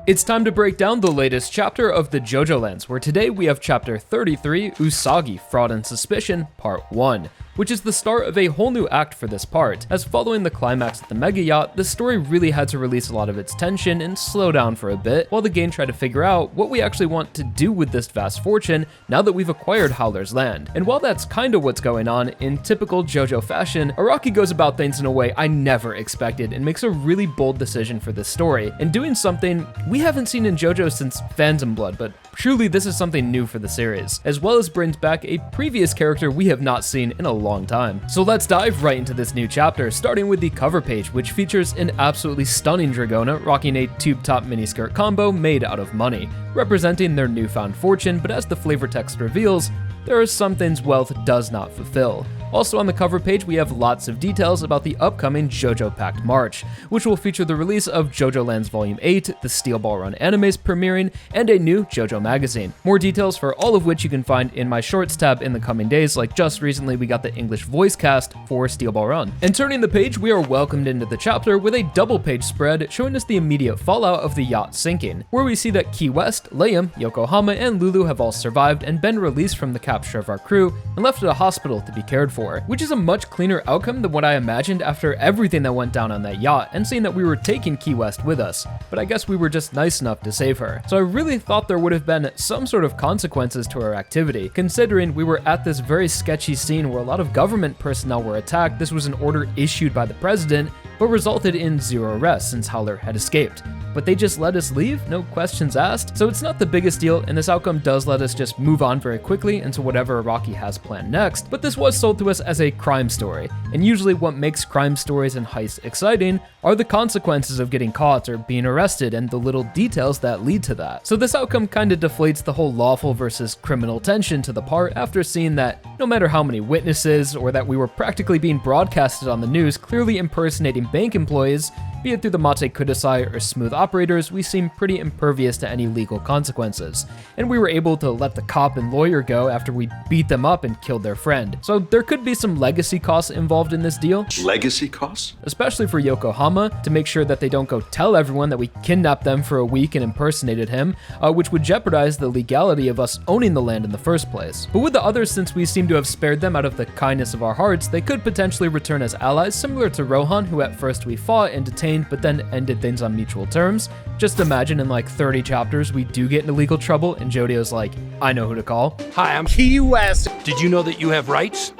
It's time to break down the latest chapter of the JoJoLands, where today we have chapter 33, Usagi, Fraud and Suspicion, Part 1, which is the start of a whole new act for this part, as following the climax at the mega yacht, the story really had to release a lot of its tension and slow down for a bit, while the game tried to figure out what we actually want to do with this vast fortune now that we've acquired Howler's Land. And while that's kinda what's going on, in typical JoJo fashion, Araki goes about things in a way I never expected and makes a really bold decision for this story, and doing something we haven't seen in JoJo since Phantom Blood, but truly this is something new for the series, as well as brings back a previous character we have not seen in a long time. So let's dive right into this new chapter, starting with the cover page, which features an absolutely stunning Dragona rocking a tube top miniskirt combo made out of money, representing their newfound fortune, but as the flavor text reveals, there are some things wealth does not fulfill. Also on the cover page, we have lots of details about the upcoming JoJo Pact March, which will feature the release of JoJoLands Volume 8, the Steel Ball Run animes premiering, and a new JoJo magazine. More details for all of which you can find in my shorts tab in the coming days, like just recently we got the English voice cast for Steel Ball Run. And turning the page, we are welcomed into the chapter with a double page spread showing us the immediate fallout of the yacht sinking, where we see that Key West, Liam, Yokohama, and Lulu have all survived and been released from the capture of our crew and left at a hospital to be cared for, which is a much cleaner outcome than what I imagined after everything that went down on that yacht and seeing that we were taking Key West with us, but I guess we were just nice enough to save her. So I really thought there would have been some sort of consequences to our activity, considering we were at this very sketchy scene where a lot of government personnel were attacked. This was an order issued by the president, but resulted in zero arrests since Howler had escaped. But they just let us leave, no questions asked. So it's not the biggest deal, and this outcome does let us just move on very quickly into whatever Araki has planned next, but this was sold to us as a crime story, and usually what makes crime stories and heists exciting are the consequences of getting caught or being arrested and the little details that lead to that. So this outcome kinda deflates the whole lawful versus criminal tension to the part after seeing that no matter how many witnesses or that we were practically being broadcasted on the news clearly impersonating bank employees, be it through the Mate Kudasai or smooth operators, we seem pretty impervious to any legal consequences. And we were able to let the cop and lawyer go after we beat them up and killed their friend. So there could be some legacy costs involved in this deal. Legacy costs? Especially for Yokohama, to make sure that they don't go tell everyone that we kidnapped them for a week and impersonated him, which would jeopardize the legality of us owning the land in the first place. But with the others, since we seem to have spared them out of the kindness of our hearts, they could potentially return as allies, similar to Rohan, who at first we fought and detained but then ended things on mutual terms. Just imagine in like 30 chapters we do get into legal trouble and Jodio's like, I know who to call. Hi, I'm Key West. Did you know that you have rights?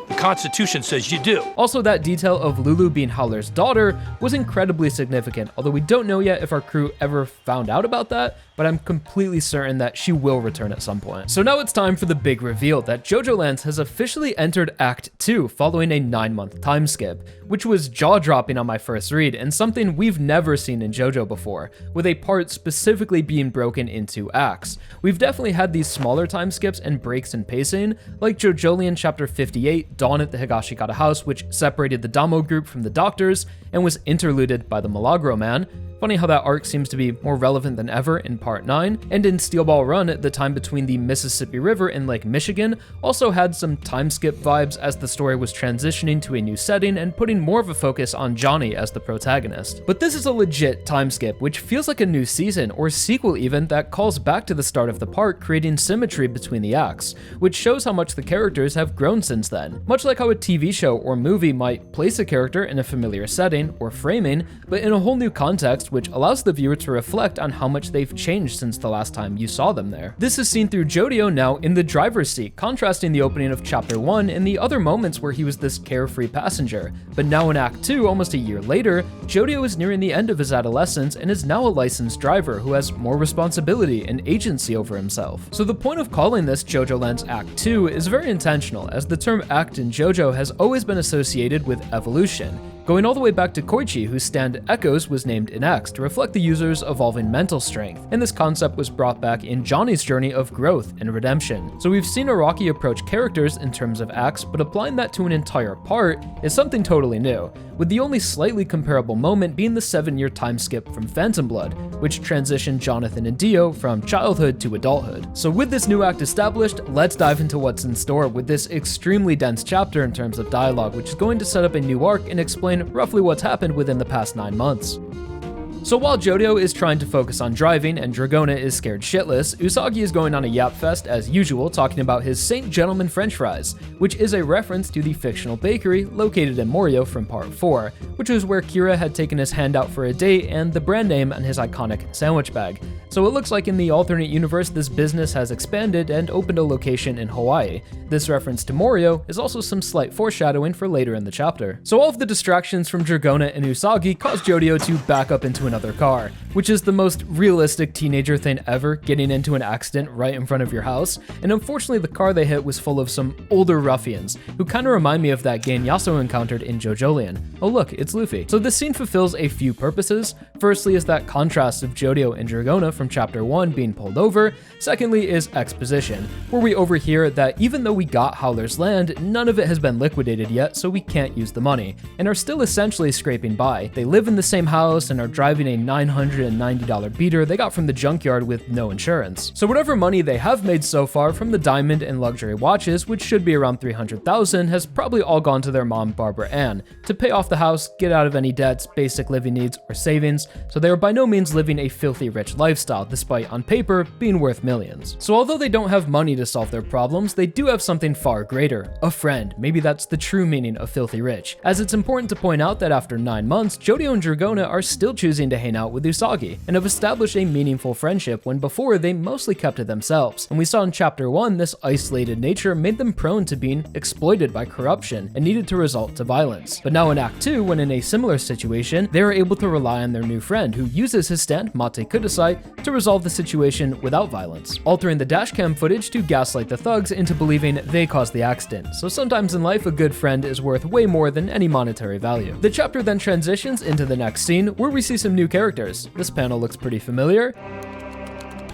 The Constitution says you do. Also, that detail of Lulu being Howler's daughter was incredibly significant, although we don't know yet if our crew ever found out about that, but I'm completely certain that she will return at some point. So now it's time for the big reveal that JoJoLands has officially entered Act 2 following a 9-month time skip, which was jaw-dropping on my first read and something we've never seen in JoJo before, with a part specifically being broken into acts. We've definitely had these smaller time skips and breaks in pacing, like JoJoLands Chapter 58, Dawn at the Higashikata House, which separated the Damo group from the doctors and was interluded by the Milagro Man. Funny how that arc seems to be more relevant than ever in Part 9, and in Steel Ball Run, the time between the Mississippi River and Lake Michigan also had some time skip vibes as the story was transitioning to a new setting and putting more of a focus on Johnny as the protagonist. But this is a legit time skip, which feels like a new season, or sequel even, that calls back to the start of the part, creating symmetry between the acts, which shows how much the characters have grown since then. Much like how a TV show or movie might place a character in a familiar setting or framing, but in a whole new context, which allows the viewer to reflect on how much they've changed since the last time you saw them there. This is seen through Jodio now in the driver's seat, contrasting the opening of Chapter 1 and the other moments where he was this carefree passenger. But now in Act 2, almost a year later, Jodio is nearing the end of his adolescence and is now a licensed driver who has more responsibility and agency over himself. So the point of calling this JoJoLands Act 2 is very intentional, as the term act in JoJo has always been associated with evolution, going all the way back to Koichi, whose stand Echoes was named in X to reflect the user's evolving mental strength, and this concept was brought back in Johnny's journey of growth and redemption. So we've seen Araki approach characters in terms of acts, but applying that to an entire part is something totally new, with the only slightly comparable moment being the 7-year time skip from Phantom Blood, which transitioned Jonathan and Dio from childhood to adulthood. So with this new act established, let's dive into what's in store with this extremely dense chapter in terms of dialogue, which is going to set up a new arc and explain roughly what's happened within the past 9 months. So while JoJo is trying to focus on driving and Dragona is scared shitless, Usagi is going on a yap fest as usual, talking about his Saint Gentleman French fries, which is a reference to the fictional bakery located in Morio from part 4, which was where Kira had taken his hand out for a date and the brand name on his iconic sandwich bag. So it looks like in the alternate universe this business has expanded and opened a location in Hawaii. This reference to Morio is also some slight foreshadowing for later in the chapter. So all of the distractions from Dragona and Usagi cause JoJo to back up into another car, which is the most realistic teenager thing ever, getting into an accident right in front of your house. And unfortunately the car they hit was full of some older ruffians, who kind of remind me of that gang Yasuo encountered in JoJoLand. Oh look, it's Luffy. So this scene fulfills a few purposes. Firstly is that contrast of JoJo and Dragona from chapter 1 being pulled over. Secondly is exposition, where we overhear that even though we got Howler's land, none of it has been liquidated yet, so we can't use the money, and are still essentially scraping by. They live in the same house and are driving a $990 beater they got from the junkyard with no insurance. So whatever money they have made so far from the diamond and luxury watches, which should be around $300,000, has probably all gone to their mom, Barbara Ann, to pay off the house, get out of any debts, basic living needs, or savings, so they are by no means living a filthy rich lifestyle, despite on paper being worth millions. So although they don't have money to solve their problems, they do have something far greater, a friend. Maybe that's the true meaning of filthy rich, as it's important to point out that after 9 months, JoJo and Dragona are still choosing to hang out with Usagi, and have established a meaningful friendship when before they mostly kept to themselves. And we saw in chapter 1, this isolated nature made them prone to being exploited by corruption and needed to resort to violence. But now in Act 2, when in a similar situation, they are able to rely on their new friend, who uses his stand, Mate Kudasai, to resolve the situation without violence, altering the dashcam footage to gaslight the thugs into believing they caused the accident. So sometimes in life, a good friend is worth way more than any monetary value. The chapter then transitions into the next scene, where we see some new characters. This panel looks pretty familiar.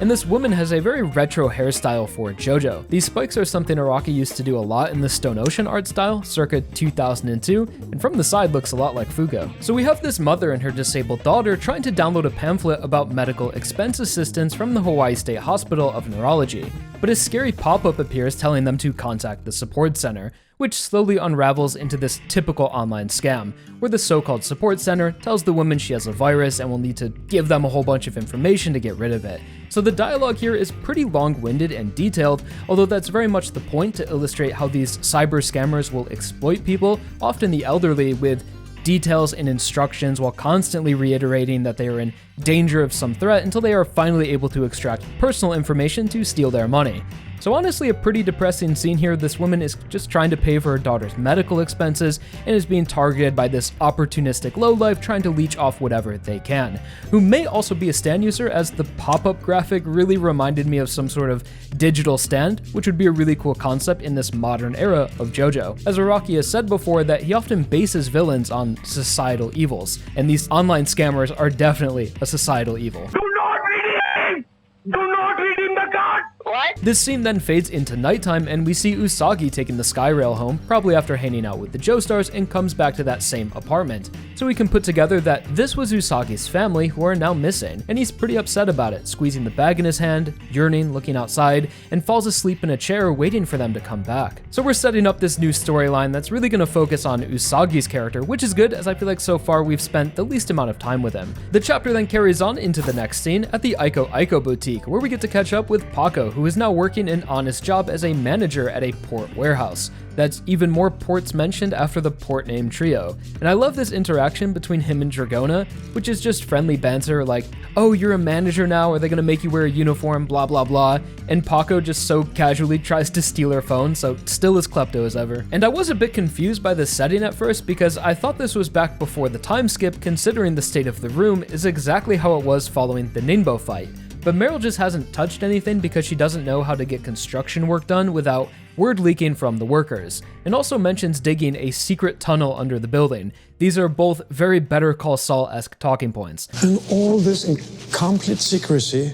And this woman has a very retro hairstyle for JoJo. These spikes are something Araki used to do a lot in the Stone Ocean art style, circa 2002, and from the side looks a lot like Fugo. So we have this mother and her disabled daughter trying to download a pamphlet about medical expense assistance from the Hawaii State Hospital of Neurology, but a scary pop-up appears telling them to contact the support center, which slowly unravels into this typical online scam, where the so-called support center tells the woman she has a virus and will need to give them a whole bunch of information to get rid of it. So the dialogue here is pretty long-winded and detailed, although that's very much the point, to illustrate how these cyber scammers will exploit people, often the elderly, with details and instructions while constantly reiterating that they are in danger of some threat until they are finally able to extract personal information to steal their money. So honestly, a pretty depressing scene here. This woman is just trying to pay for her daughter's medical expenses and is being targeted by this opportunistic lowlife trying to leech off whatever they can, who may also be a stand user, as the pop-up graphic really reminded me of some sort of digital stand, which would be a really cool concept in this modern era of JoJo. As Araki has said before, that he often bases villains on societal evils, and these online scammers are definitely a societal evil. Do not redeem! Do not redeem the card! What? This scene then fades into nighttime and we see Usagi taking the Skyrail home, probably after hanging out with the Joestars, and comes back to that same apartment. So we can put together that this was Usagi's family who are now missing, and he's pretty upset about it, squeezing the bag in his hand, yearning, looking outside, and falls asleep in a chair waiting for them to come back. So we're setting up this new storyline that's really going to focus on Usagi's character, which is good, as I feel like so far we've spent the least amount of time with him. The chapter then carries on into the next scene at the Aiko boutique, where we get to catch up with Paco, who is now working an honest job as a manager at a port warehouse. That's even more ports mentioned after the port name trio. And I love this interaction between him and Dragona, which is just friendly banter like, oh, you're a manager now, are they gonna make you wear a uniform, blah blah blah, and Paco just so casually tries to steal her phone, so still as klepto as ever. And I was a bit confused by the setting at first, because I thought this was back before the time skip, considering the state of the room is exactly how it was following the Ninbo fight. But Meryl just hasn't touched anything because she doesn't know how to get construction work done without word leaking from the workers, and also mentions digging a secret tunnel under the building. These are both very Better Call Saul-esque talking points. And all this in complete secrecy,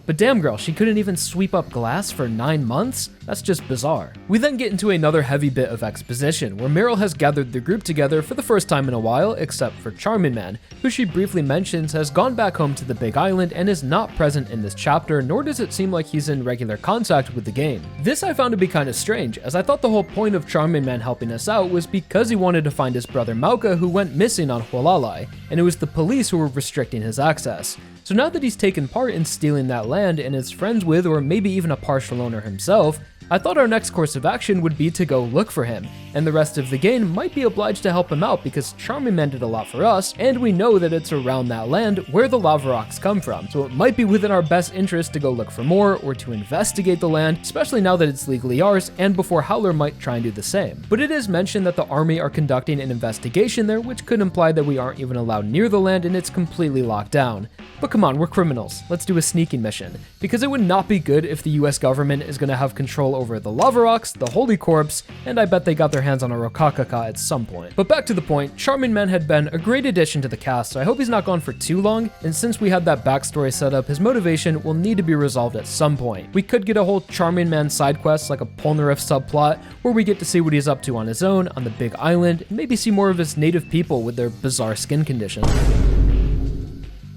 But damn girl, she couldn't even sweep up glass for 9 months? That's just bizarre. We then get into another heavy bit of exposition, where Meryl has gathered the group together for the first time in a while, except for Charming Man, who she briefly mentions has gone back home to the Big Island and is not present in this chapter, nor does it seem like he's in regular contact with the game. This I found to be kind of strange, as I thought the whole point of Charming Man helping us out was because he wanted to find his brother Mauka, who went missing on Hualalai, and it was the police who were restricting his access. So now that he's taken part in stealing that land and is friends with, or maybe even a partial owner himself, I thought our next course of action would be to go look for him, and the rest of the game might be obliged to help him out because Charming Man did a lot for us, and we know that it's around that land where the lava rocks come from, so it might be within our best interest to go look for more or to investigate the land, especially now that it's legally ours and before Howler might try and do the same. But it is mentioned that the army are conducting an investigation there, which could imply that we aren't even allowed near the land and it's completely locked down. But come on, we're criminals. Let's do a sneaking mission. Because it would not be good if the US government is going to have control over the lava rocks, the Holy Corpse, and I bet they got their hands on a Rokakaka at some point. But back to the point, Charming Man had been a great addition to the cast, so I hope he's not gone for too long, and since we had that backstory set up, his motivation will need to be resolved at some point. We could get a whole Charming Man side quest, like a Polnareff subplot, where we get to see what he's up to on his own, on the Big Island, and maybe see more of his native people with their bizarre skin conditions.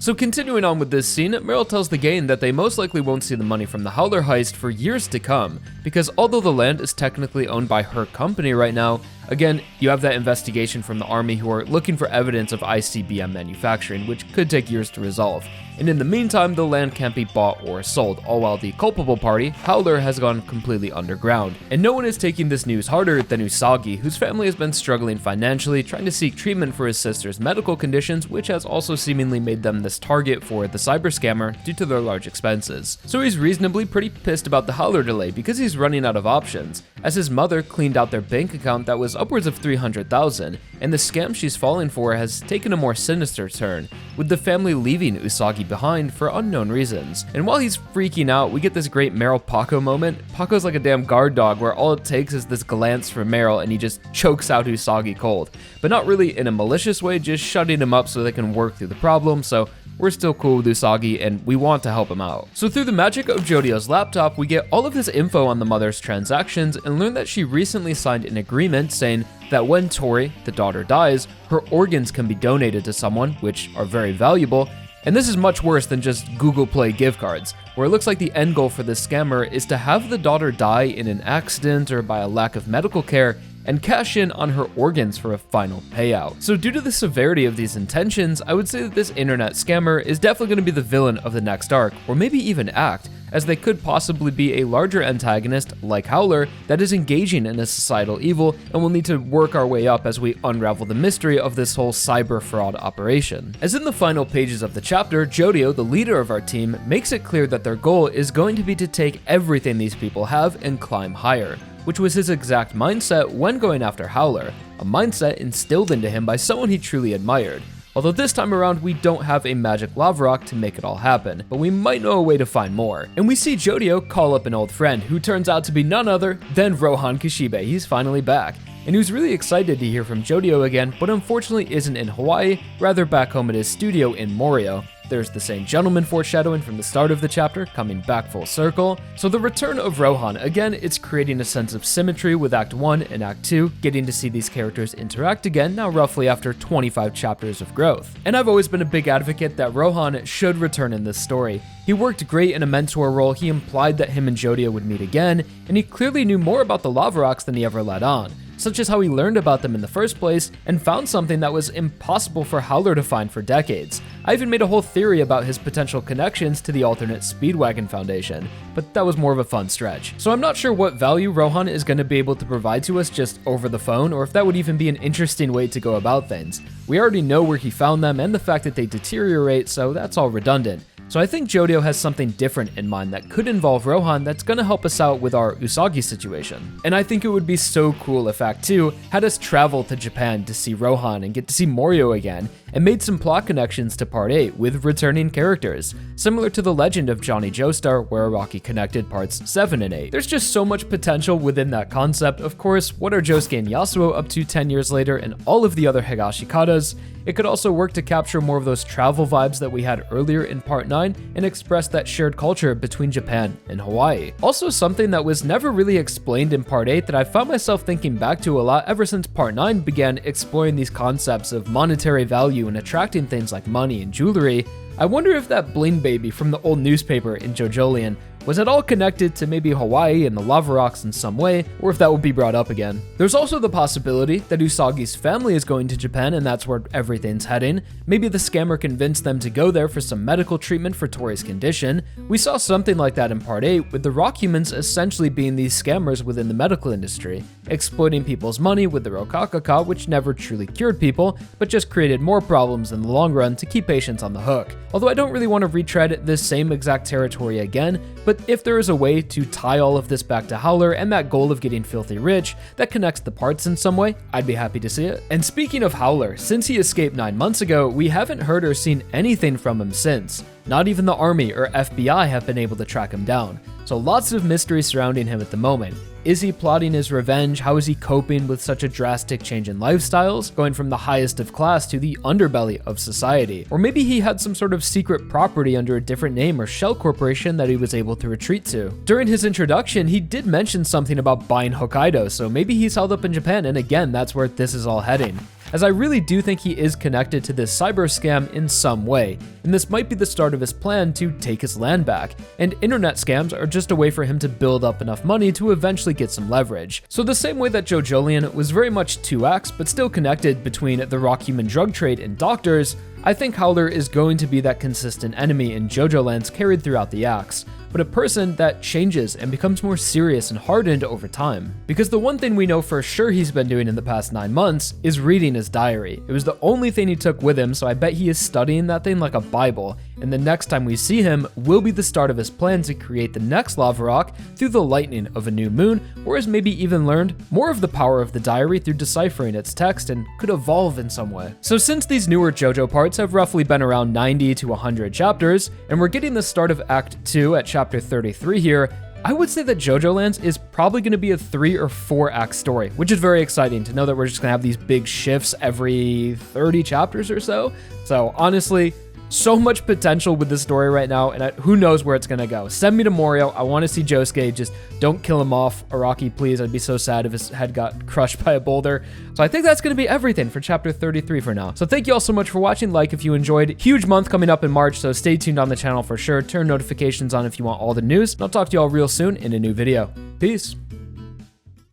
So continuing on with this scene, Meryl tells the gang that they most likely won't see the money from the Howler heist for years to come, because although the land is technically owned by her company right now, again, you have that investigation from the army who are looking for evidence of ICBM manufacturing, which could take years to resolve. And in the meantime, the land can't be bought or sold, all while the culpable party, Howler, has gone completely underground. And no one is taking this news harder than Usagi, whose family has been struggling financially, trying to seek treatment for his sister's medical conditions, which has also seemingly made them this target for the cyber scammer due to their large expenses. So he's reasonably pretty pissed about the Howler delay because he's running out of options, as his mother cleaned out their bank account that was upwards of 300,000, and the scam she's falling for has taken a more sinister turn, with the family leaving Usagi behind for unknown reasons. And while he's freaking out, we get this great Meryl Paco moment. Paco's like a damn guard dog where all it takes is this glance from Meryl and he just chokes out Usagi cold, but not really in a malicious way, just shutting him up so they can work through the problem. So we're still cool with Usagi and we want to help him out. So through the magic of Jojo's laptop, we get all of this info on the mother's transactions and learn that she recently signed an agreement saying that when Tori, the daughter, dies, her organs can be donated to someone, which are very valuable. And this is much worse than just Google Play gift cards, where it looks like the end goal for this scammer is to have the daughter die in an accident or by a lack of medical care and cash in on her organs for a final payout. So due to the severity of these intentions, I would say that this internet scammer is definitely going to be the villain of the next arc, or maybe even act, as they could possibly be a larger antagonist like Howler that is engaging in a societal evil and will need to work our way up as we unravel the mystery of this whole cyber fraud operation. As in the final pages of the chapter, JoJo, the leader of our team, makes it clear that their goal is going to be to take everything these people have and climb higher, which was his exact mindset when going after Howler, a mindset instilled into him by someone he truly admired. Although this time around, we don't have a magic lava rock to make it all happen, but we might know a way to find more. And we see JoJo call up an old friend who turns out to be none other than Rohan Kishibe. He's finally back. And he was really excited to hear from JoJo again, but unfortunately isn't in Hawaii, rather back home at his studio in Morio. There's the same gentleman foreshadowing from the start of the chapter, coming back full circle. So the return of Rohan, again, it's creating a sense of symmetry with Act 1 and Act 2, getting to see these characters interact again, now roughly after 25 chapters of growth. And I've always been a big advocate that Rohan should return in this story. He worked great in a mentor role, he implied that him and JoJo would meet again, and he clearly knew more about the lava rocks than he ever let on, such as how he learned about them in the first place and found something that was impossible for Howler to find for decades. I even made a whole theory about his potential connections to the alternate Speedwagon Foundation, but that was more of a fun stretch. So I'm not sure what value Rohan is going to be able to provide to us just over the phone, or if that would even be an interesting way to go about things. We already know where he found them and the fact that they deteriorate, so that's all redundant. So I think JoJo has something different in mind that could involve Rohan that's gonna help us out with our Usagi situation. And I think it would be so cool if Act 2 had us travel to Japan to see Rohan and get to see Morio again, and made some plot connections to Part 8 with returning characters, similar to the legend of Johnny Joestar where Araki connected Parts 7 and 8. There's just so much potential within that concept. Of course, what are Josuke and Yasuo up to 10 years later and all of the other Higashikatas? It could also work to capture more of those travel vibes that we had earlier in Part 9 and express that shared culture between Japan and Hawaii. Also, something that was never really explained in Part 8 that I found myself thinking back to a lot ever since Part 9 began exploring these concepts of monetary value and attracting things like money and jewelry. I wonder if that bling baby from the old newspaper in JoJoLand was at all connected to maybe Hawaii and the lava rocks in some way, or if that will be brought up again. There's also the possibility that Usagi's family is going to Japan and that's where everything's heading. Maybe the scammer convinced them to go there for some medical treatment for Tori's condition. We saw something like that in Part 8, with the rock humans essentially being these scammers within the medical industry, exploiting people's money with the Rokakaka, which never truly cured people, but just created more problems in the long run to keep patients on the hook. Although I don't really want to retread this same exact territory again, but if there is a way to tie all of this back to Howler and that goal of getting filthy rich that connects the parts in some way, I'd be happy to see it. And speaking of Howler, since he escaped 9 months ago, we haven't heard or seen anything from him since. Not even the army or FBI have been able to track him down. So lots of mystery surrounding him at the moment. Is he plotting his revenge? How is he coping with such a drastic change in lifestyles, going from the highest of class to the underbelly of society? Or maybe he had some sort of secret property under a different name or shell corporation that he was able to retreat to. During his introduction, he did mention something about buying Hokkaido, so maybe he's held up in Japan, and again, that's where this is all heading. As I really do think he is connected to this cyber scam in some way, and this might be the start of his plan to take his land back, and internet scams are just a way for him to build up enough money to eventually get some leverage. So the same way that JoJoLand was very much two acts, but still connected between the rock human drug trade and doctors, I think Howler is going to be that consistent enemy in JoJoLands carried throughout the acts, but a person that changes and becomes more serious and hardened over time. Because the one thing we know for sure he's been doing in the past 9 months is reading his diary. It was the only thing he took with him, so I bet he is studying that thing like a Bible, and the next time we see him will be the start of his plan to create the next lava rock through the lightning of a new moon, or has maybe even learned more of the power of the diary through deciphering its text and could evolve in some way. So since these newer JoJo parts have roughly been around 90 to 100 chapters, and we're getting the start of Act 2 at Chapter 33 here, I would say that JoJoLands is probably going to be a 3 or 4 act story, which is very exciting to know that we're just going to have these big shifts every 30 chapters or so. So honestly, so much potential with this story right now, and who knows where it's gonna go. Send me to Morio. I want to see Josuke. Just don't kill him off. Araki, please. I'd be so sad if his head got crushed by a boulder. So I think that's gonna be everything for Chapter 33 for now. So thank you all so much for watching. Like if you enjoyed. Huge month coming up in March, so stay tuned on the channel for sure. Turn notifications on if you want all the news. And I'll talk to you all real soon in a new video. Peace.